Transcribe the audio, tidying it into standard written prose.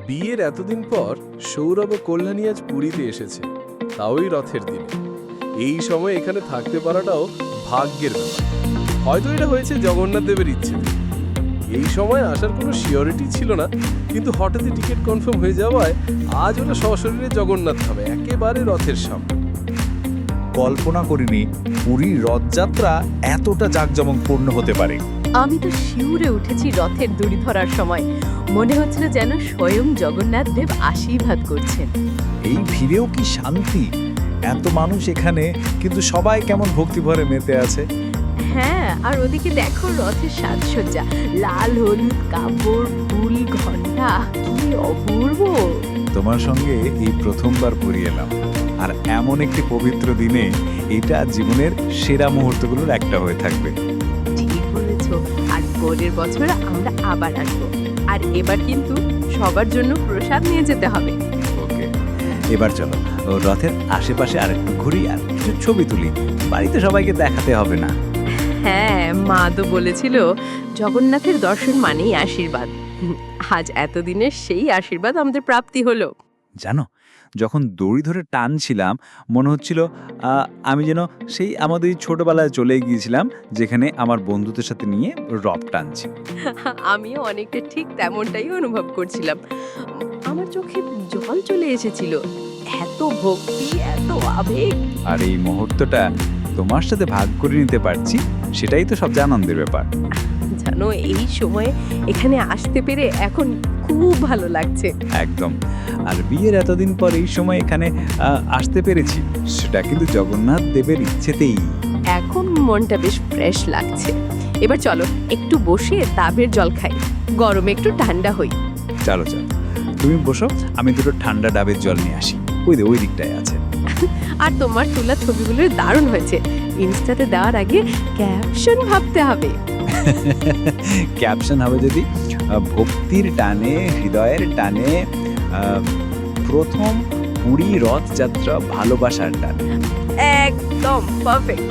বিয়ের এতদিন পর সৌরভ ও কল্যাণী আজ পুরীতে এসেছে, তাও এই রথের দিনে। এই সময় এখানে থাকতে পারাটাও ভাগ্যের ব্যাপার। হয়তো এটা হয়েছে জগন্নাথ দেবের ইচ্ছে। এই সময় আসার কোনো সিওরিটি ছিল না, কিন্তু হঠাৎই টিকিট কনফার্ম হয়ে যাওয়ায় আজ ওরা সশরীরে জগন্নাথ ধামে, একেবারে রথের সামনে। কল্পনা করিনি পুরীর রথযাত্রা এতটা জাঁকজমকপূর্ণ হতে পারে। আমি তো শিউরে উঠেছি রথের দড়ি ধরার সময়। মনে হচ্ছিল যেন স্বয়ং জগন্নাথ দেব আশীর্বাদ করছেন। এই ভিড়েও কি শান্তি! এত মানুষ এখানে, কিন্তু সবাই কেমন ভক্তিভরে মেতে আছে। হ্যাঁ, আর ওদিকে দেখো রথের সাজসজ্জা, লাল হলুদ কাপড়, ফুল, ঘণ্টা, কি অপূর্ব। তোমার সঙ্গে এই প্রথমবার পুরী এলাম, আর এমন একটি পবিত্র দিনে এটা জীবনের সেরা মুহূর্তগুলোর একটা হয়ে থাকবে। ঠিক বলেছো। আর পরের বছর আমরা আবার আসবো, আর এবার কিন্তু সবার জন্য প্রসাদ নিয়ে যেতে হবে। ওকে, এবার চলো ও রথের আশেপাশে আরেকটু ঘুরি আর কিছু ছবি তুলি। বাড়িতে সবাইকে দেখাতে হবে না। হ্যাঁ, মা তো বলেছিল জগন্নাথের দর্শন মানেই আশীর্বাদ। আজ এতদিনের সেই আশীর্বাদ আমাদের প্রাপ্তি হলো। জানো, যখন দড়ি ধরে টানছিলাম মনে হচ্ছিল আমি যেন সেই আমাদের ছোটবেলায় চলে গিয়েছিলাম, যেখানে আমার বন্ধুদের সাথে নিয়ে রথ টানছি। আমিও অনেকটা ঠিক তেমনটাই অনুভব করছিলাম। আমার চোখে জল চলে এসেছিল, এত ভক্তি, এত আবেগ। আর এই মুহূর্তটা তোমার সাথে ভাগ করে নিতে পারছি, সেটাই তো সবচেয়ে আনন্দের ব্যাপার। জানো, এই সময়ে এখানে আসতে পেরে এখন খুব ভালো লাগছে। একদম। আর বিয়ের এতদিন পর এই সময় এখানে আসতে পেরেছি, সেটা কিন্তু জগন্নাথ দেবের ইচ্ছেতেই। এখন মনটা বেশ ফ্রেশ লাগছে। এবার চলো একটু বসে ডাবের জল খাই, গরমে একটু ঠান্ডা হই। চলো চলো, তুমি বসো, আমি দুটো ঠান্ডা ডাবের জল নিয়ে আসি। ওই দিকটায় আছে। আর তোমার তোলা ছবিগুলো দারুণ হয়েছে। ইনস্টাতে দেওয়ার আগে ক্যাপশন ভাবতে হবে। ক্যাপশন হবে যদি ভক্তির টানে, হৃদয়ের টানে, প্রথম পুরী রথযাত্রা ভালোবাসার টানে। একদম পারফেক্ট।